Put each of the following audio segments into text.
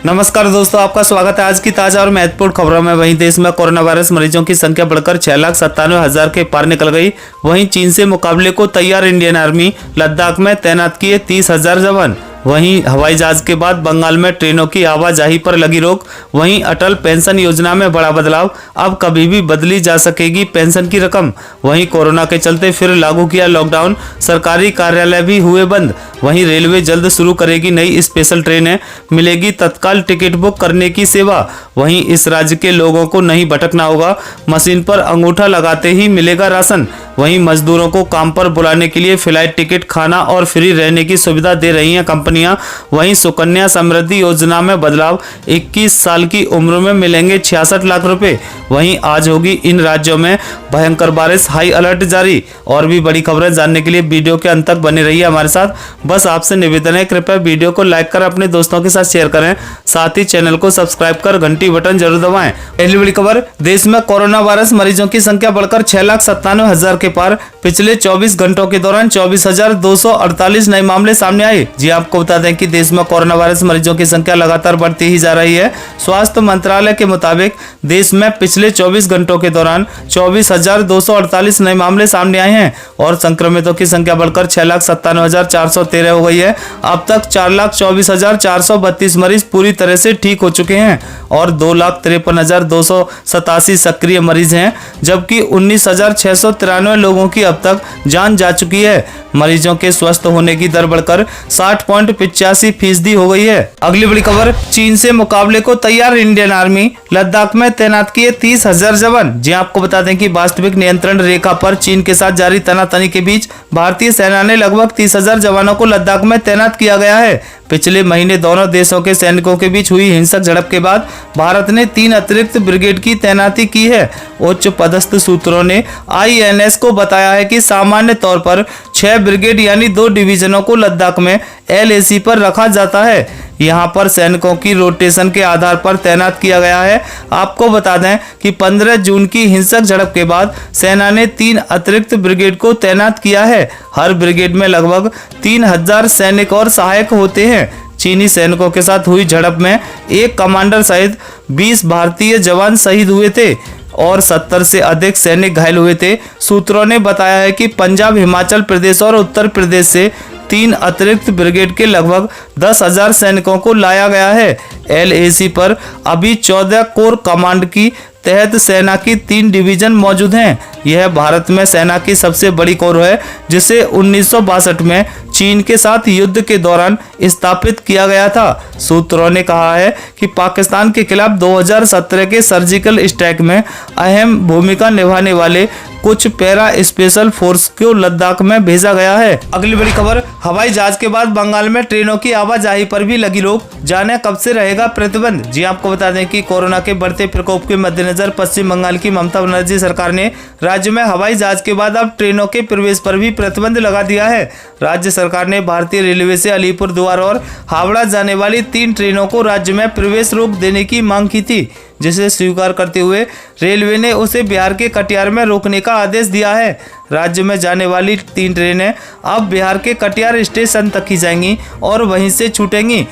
नमस्कार दोस्तों, आपका स्वागत है आज की ताजा और महत्वपूर्ण खबरों में। वहीं देश में कोरोना वायरस मरीजों की संख्या बढ़कर 6,97,000 के पार निकल गई। वहीं चीन से मुकाबले को तैयार इंडियन आर्मी, लद्दाख में तैनात किए 30,000 जवान। वहीं हवाई जहाज के बाद बंगाल में ट्रेनों की आवाजाही पर लगी रोक। वहीं अटल पेंशन योजना में बड़ा बदलाव, अब कभी भी बदली जा सकेगी पेंशन की रकम। वहीं कोरोना के चलते फिर लागू किया लॉकडाउन, सरकारी कार्यालय भी हुए बंद। वहीं रेलवे जल्द शुरू करेगी नई स्पेशल ट्रेनें, मिलेगी तत्काल टिकट बुक करने की सेवा। वहीं इस राज्य के लोगों को नहीं भटकना होगा, मशीन पर अंगूठा लगाते ही मिलेगा राशन। वहीं मजदूरों को काम पर बुलाने के लिए फ्लाइट टिकट, खाना और फ्री रहने की सुविधा दे रही हैं कंपनियां। वहीं सुकन्या समृद्धि योजना में बदलाव, 21 साल की उम्र में मिलेंगे 66 लाख रुपए। वहीं आज होगी इन राज्यों में भयंकर बारिश, हाई अलर्ट जारी। और भी बड़ी खबरें जानने के लिए वीडियो के अंत तक बने रहिए हमारे साथ। बस आपसे निवेदन है, कृपया वीडियो को लाइक कर अपने दोस्तों के साथ शेयर करें, साथ ही चैनल को सब्सक्राइब कर घंटी बटन जरूर दबाएं। पहली बड़ी खबर, देश में कोरोना वायरस मरीजों की संख्या बढ़कर 6,97,000 के पार। पिछले 24 घंटों के दौरान 24,248 नए मामले सामने आए। जी आपको बता दें कि देश में कोरोना वायरस मरीजों की संख्या लगातार बढ़ती ही जा रही है। स्वास्थ्य मंत्रालय के मुताबिक देश में पिछले 24 घंटों के दौरान 24,248 नए मामले सामने आए हैं और संक्रमितों की संख्या बढ़कर 6,97,413 हो गई है। अब तक 4,24,432 मरीज पूरी तरह से ठीक हो चुके हैं और 2,53,287 सक्रिय मरीज हैं, जबकि 19,693 लोगों की अब तक जान जा चुकी है। मरीजों के स्वस्थ होने की दर बढ़कर 60.85% हो गई है। अगली बड़ी खबर, चीन से मुकाबले को तैयार इंडियन आर्मी, लद्दाख में तैनात किए 30,000 जवान। जी आपको बता दें कि वास्तविक नियंत्रण रेखा पर चीन के साथ जारी तनातनी के बीच भारतीय सेना ने लगभग 30,000 जवानों को लद्दाख में तैनात किया गया है। पिछले महीने दोनों देशों के सैनिकों के बीच हुई हिंसक झड़प के बाद भारत ने 3 अतिरिक्त ब्रिगेड की तैनाती की है। उच्च पदस्थ सूत्रों ने INS को बताया है कि सामान्य तौर पर 6 ब्रिगेड यानी 2 डिवीजनों को लद्दाख में LAC पर रखा जाता है। यहां पर सैनिकों की रोटेशन के आधार पर तैनात किया गया है। आपको बता दें कि 15 जून की हिंसक झड़प के बाद सेना ने 3 अतिरिक्त ब्रिगेड को तैनात किया है। हर ब्रिगेड में लगभग 3,000 सैनिक और सहायक होते हैं। चीनी सैनिकों के साथ हुई झड़प में एक कमांडर सहित 20 भारतीय जवान शहीद हुए थे और 70 से अधिक सैनिक घायल हुए थे। सूत्रों ने बताया है कि पंजाब, हिमाचल प्रदेश और उत्तर प्रदेश से 3 अतिरिक्त ब्रिगेड के लगभग 10,000 सैनिकों को लाया गया है। LAC पर अभी 14 कोर कमांड की तहत सेना की 3 डिवीजन मौजूद हैं। यह भारत में सेना की सबसे बड़ी कोर है, जिसे 1962 में चीन के साथ युद्ध के दौरान स्थापित किया गया था। सूत्रों ने कहा है कि पाकिस्तान के खिलाफ 2017 के सर्जिकल स्ट्राइक में अहम भूमिका निभाने वाले कुछ पैरा स्पेशल फोर्स को लद्दाख में भेजा गया है। अगली बड़ी खबर, हवाई जहाज के बाद बंगाल में ट्रेनों की आवाजाही पर भी लगी रोक, जाने कब से रहेगा प्रतिबंध। जी आपको बता दें कि कोरोना के बढ़ते प्रकोप के मद्देनजर पश्चिम बंगाल की ममता बनर्जी सरकार ने राज्य में हवाई जहाज के बाद अब ट्रेनों के प्रवेश पर भी प्रतिबंध लगा दिया है। राज्य सरकार ने भारतीय रेलवे से अलीपुरद्वार और हावड़ा जाने वाली 3 ट्रेनों को राज्य में प्रवेश रोक देने की मांग की थी, जिसे स्वीकार करते हुए रेलवे ने उसे बिहार के कटिहार में रोकने का आदेश दिया है। राज्य में जाने वाली 3 ट्रेनें अब बिहार के कटिहार स्टेशन तक ही जाएंगी और वहीं से छूटेंगी।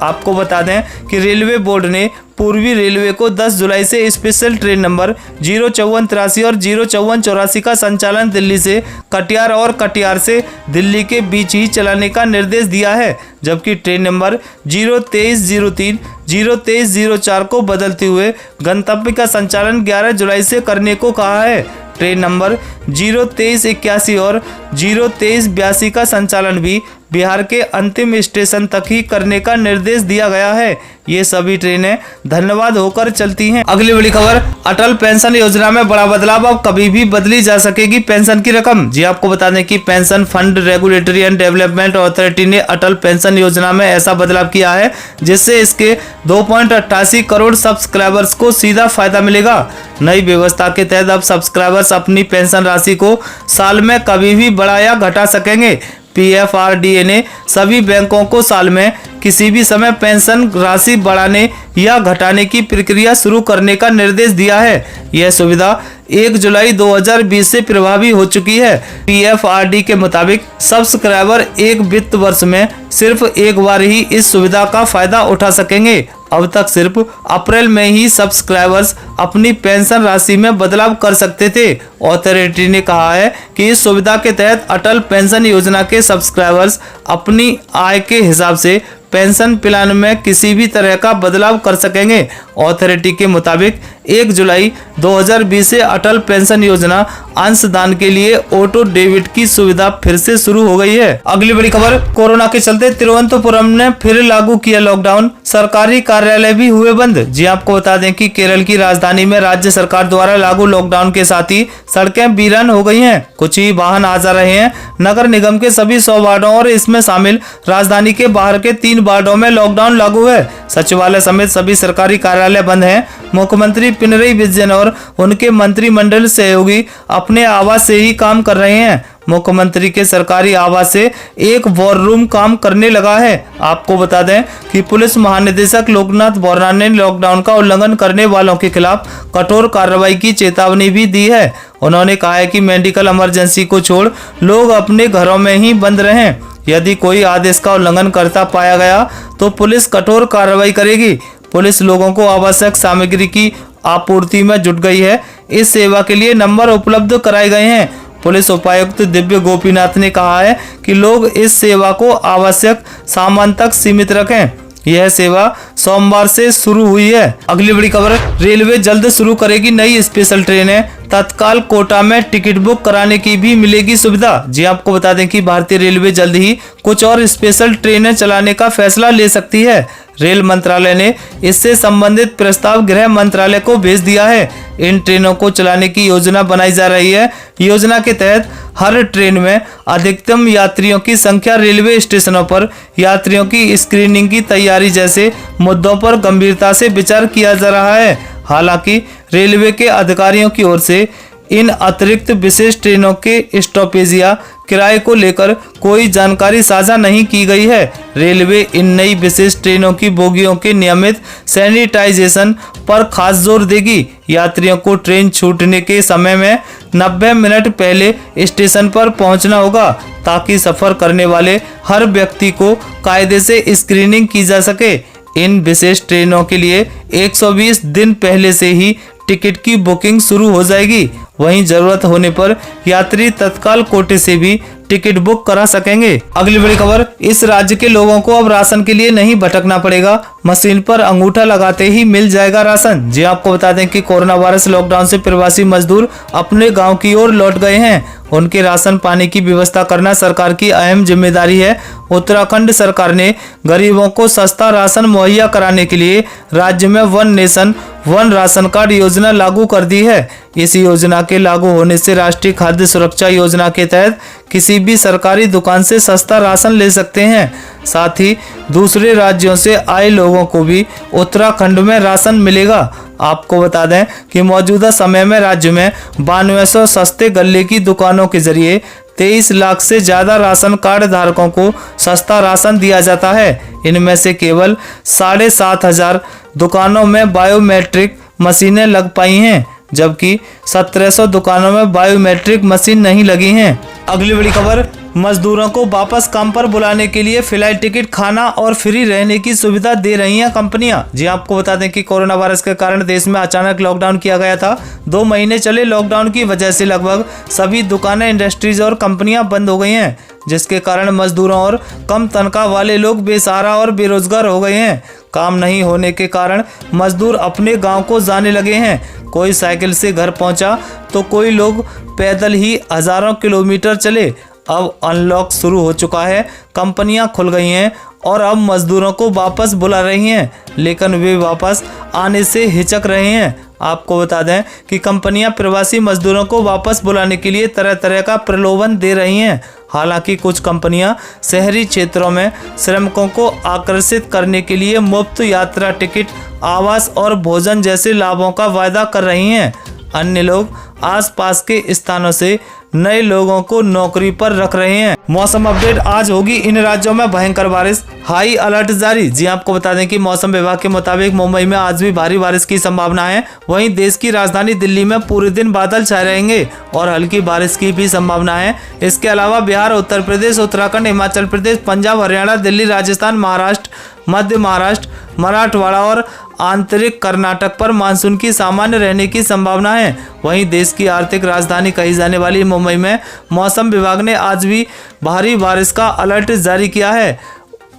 आपको बता दें कि रेलवे बोर्ड ने पूर्वी रेलवे को 10 जुलाई से स्पेशल ट्रेन नंबर 05483 और 05484 का संचालन दिल्ली से कटिहार और कटिहार से दिल्ली के बीच ही चलाने का निर्देश दिया है, जबकि ट्रेन नंबर 02303, 02304 को बदलते हुए गंतव्य का संचालन 11 जुलाई से करने को कहा है। ट्रेन नंबर 02381 और 02382 का संचालन भी बिहार के अंतिम स्टेशन तक ही करने का निर्देश दिया गया है। ये सभी ट्रेनें धन्यवाद होकर चलती हैं। अगली बड़ी खबर, अटल पेंशन योजना में बड़ा बदलाव, अब कभी भी बदली जा सकेगी पेंशन की रकम। जी आपको बता दें कि pension fund regulatory and development authority ने अटल पेंशन योजना में ऐसा बदलाव किया है जिससे इसके 2.88 करोड़ सब्सक्राइबर्स को सीधा फायदा मिलेगा। नई व्यवस्था के तहत अब सब्सक्राइबर्स अपनी पेंशन राशि को साल में कभी भी बढ़ा या घटा सकेंगे। PFRDA ने सभी बैंकों को साल में किसी भी समय पेंशन राशि बढ़ाने या घटाने की प्रक्रिया शुरू करने का निर्देश दिया है। यह सुविधा 1 जुलाई 2020 से प्रभावी हो चुकी है। PFRD के मुताबिक सब्सक्राइबर एक वित्त वर्ष में सिर्फ एक बार ही इस सुविधा का फायदा उठा सकेंगे। अब तक सिर्फ अप्रैल में ही सब्सक्राइबर्स अपनी पेंशन राशि में बदलाव कर सकते थे। अथॉरिटी ने कहा है कि इस सुविधा के तहत अटल पेंशन योजना के सब्सक्राइबर्स अपनी आय के हिसाब से पेंशन प्लान में किसी भी तरह का बदलाव कर सकेंगे। अथॉरिटी के मुताबिक 1 जुलाई 2020 से अटल पेंशन योजना अंशदान के लिए ऑटो डेबिट की सुविधा फिर से शुरू हो गई है। अगली बड़ी खबर, कोरोना के चलते तिरुवनंतपुरम ने फिर लागू किया लॉकडाउन, सरकारी कार्यालय भी हुए बंद। जी आपको बता दें कि केरल की राजधानी में राज्य सरकार द्वारा लागू लॉकडाउन के साथ ही सड़कें वीरान हो गई हैं। कुछ ही वाहन आ जा रहे हैं। नगर निगम के सभी 100 वार्डों और इसमें शामिल राजधानी के बाहर के 3 वार्डों में लॉकडाउन लागू है। सचिवालय समेत सभी सरकारी कार्यालय बंद हैं। मुख्यमंत्री पिनरई विजयन और उनके मंत्रिमंडल सहयोगी अपने आवास से ही काम कर रहे हैं। मुख्यमंत्री के सरकारी आवास से एक वॉर रूम काम करने लगा है। आपको बता दें कि पुलिस महानिदेशक लोकनाथ बोर्रा ने लॉकडाउन का उल्लंघन करने वालों के खिलाफ कठोर कार्रवाई की चेतावनी भी दी है। उन्होंने कहा है कि मेडिकल इमरजेंसी को छोड़ लोग अपने घरों में ही बंद रहें। यदि कोई आदेश का उल्लंघन करता पाया गया तो पुलिस कठोर कार्रवाई करेगी। पुलिस लोगों को आवश्यक सामग्री की आपूर्ति में जुट गई है। इस सेवा के लिए नंबर उपलब्ध कराए गए हैं। पुलिस उपायुक्त दिव्य गोपीनाथ ने कहा है कि लोग इस सेवा को आवश्यक सामान तक सीमित रखें। यह सेवा सोमवार से शुरू हुई है। अगली बड़ी खबर, रेलवे जल्द शुरू करेगी नई स्पेशल ट्रेनें, तत्काल कोटा में टिकट बुक कराने की भी मिलेगी सुविधा। जी आपको बता दें कि भारतीय रेलवे जल्द ही कुछ और स्पेशल ट्रेनें चलाने का फैसला ले सकती है। रेल मंत्रालय ने इससे संबंधित प्रस्ताव गृह मंत्रालय को भेज दिया है। इन ट्रेनों को चलाने की योजना बनाई जा रही है। योजना के तहत हर ट्रेन में अधिकतम यात्रियों की संख्या, रेलवे स्टेशनों पर यात्रियों की स्क्रीनिंग की तैयारी जैसे मुद्दों पर गंभीरता से विचार किया जा रहा है। हालांकि रेलवे के अधिकारियों की ओर से इन अतिरिक्त विशेष ट्रेनों के स्टॉपेज या किराए को लेकर कोई जानकारी साझा नहीं की गई है। रेलवे इन नई विशेष ट्रेनों की बोगियों के नियमित सैनिटाइजेशन पर खास जोर देगी। यात्रियों को ट्रेन छूटने के समय में 90 मिनट पहले स्टेशन पर पहुंचना होगा ताकि सफर करने वाले हर व्यक्ति को कायदे से स्क्रीनिंग की जा सके। इन विशेष ट्रेनों के लिए 120 दिन पहले से ही टिकट की बुकिंग शुरू हो जाएगी। वहीं जरूरत होने पर यात्री तत्काल कोटे से भी टिकट बुक करा सकेंगे। अगली बड़ी खबर, इस राज्य के लोगों को अब राशन के लिए नहीं भटकना पड़ेगा, मशीन पर अंगूठा लगाते ही मिल जाएगा राशन। जी आपको बता दें कि कोरोना वायरस लॉकडाउन से प्रवासी मजदूर अपने गांव की ओर लौट गए हैं। उनके राशन पानी की व्यवस्था करना सरकार की अहम जिम्मेदारी है। उत्तराखंड सरकार ने गरीबों को सस्ता राशन मुहैया कराने के लिए राज्य में one nation one ration card योजना लागू कर दी है। इस योजना के लागू होने से राष्ट्रीय खाद्य सुरक्षा योजना के तहत किसी भी सरकारी दुकान से सस्ता राशन ले सकते हैं। साथ ही दूसरे राज्यों से आए लोगों को भी उत्तराखंड में राशन मिलेगा। आपको बता दें कि मौजूदा समय में राज्य में 9200 सस्ते गल्ले की दुकानों के जरिए 23 लाख से ज्यादा राशन कार्ड धारकों को सस्ता राशन दिया जाता है। इनमें से केवल 7,500 दुकानों में बायोमेट्रिक मशीनें लग पाई हैं, जबकि 1700 दुकानों में बायोमेट्रिक मशीन नहीं लगी हैं। अगली बड़ी खबर, मजदूरों को वापस काम पर बुलाने के लिए फ्लाइट टिकट, खाना और फ्री रहने की सुविधा दे रही हैं कंपनियां। जी आपको बता दें कि कोरोना वायरस के कारण देश में अचानक लॉकडाउन किया गया था। 2 महीने चले लॉकडाउन की वजह से लगभग सभी दुकानें, इंडस्ट्रीज और कंपनियां बंद हो गई हैं, जिसके कारण मजदूरों और कम तनख्वाह वाले लोग बेसहारा और बेरोजगार हो गए हैं। काम नहीं होने के कारण मजदूर अपने गांव को जाने लगे हैं। कोई साइकिल से घर पहुंचा तो कोई लोग पैदल ही हजारों किलोमीटर चले। अब अनलॉक शुरू हो चुका है, कंपनियां खुल गई हैं और अब मजदूरों को वापस बुला रही हैं, लेकिन वे वापस आने से हिचक रहे हैं। आपको बता दें कि कंपनियां प्रवासी मजदूरों को वापस बुलाने के लिए तरह तरह का प्रलोभन दे रही हैं। हालांकि कुछ कंपनियां शहरी क्षेत्रों में श्रमिकों को आकर्षित करने के लिए मुफ्त यात्रा टिकट, आवास और भोजन जैसे लाभों का वायदा कर रही हैं। अन्य लोग आसपास के स्थानों से नए लोगों को नौकरी पर रख रहे हैं। मौसम अपडेट, आज होगी इन राज्यों में भयंकर बारिश, हाई अलर्ट जारी। जी आपको बता दें कि मौसम विभाग के मुताबिक मुंबई में आज भी भारी बारिश की संभावना है। वहीं देश की राजधानी दिल्ली में पूरे दिन बादल छाए रहेंगे और हल्की बारिश की भी संभावना है। इसके अलावा बिहार, उत्तर प्रदेश, उत्तराखंड, हिमाचल प्रदेश, पंजाब, हरियाणा, दिल्ली, राजस्थान, महाराष्ट्र, मध्य महाराष्ट्र, मराठवाड़ा और आंतरिक कर्नाटक पर मानसून की सामान्य रहने की संभावना है। वहीं देश की आर्थिक राजधानी कही जाने वाली मुंबई में मौसम विभाग ने आज भी भारी बारिश का अलर्ट जारी किया है।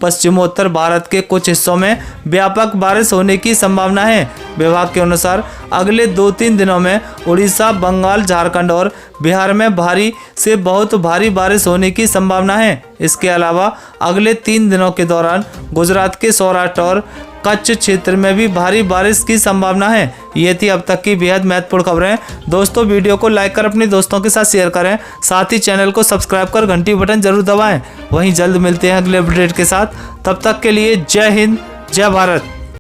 पश्चिमोत्तर भारत के कुछ हिस्सों में व्यापक बारिश होने की संभावना है। विभाग के अनुसार अगले 2-3 दिनों में उड़ीसा, बंगाल, झारखंड और बिहार में भारी से बहुत भारी बारिश होने की संभावना है। इसके अलावा अगले 3 दिनों के दौरान गुजरात के सौराष्ट्र और कच्छ क्षेत्र में भी भारी बारिश की संभावना है। ये थी अब तक की बेहद महत्वपूर्ण खबरें। दोस्तों, वीडियो को लाइक कर अपने दोस्तों के साथ शेयर करें, साथ ही चैनल को सब्सक्राइब कर घंटी बटन जरूर दबाएं। वहीं जल्द मिलते हैं अगले अपडेट के साथ, तब तक के लिए जय हिंद, जय भारत।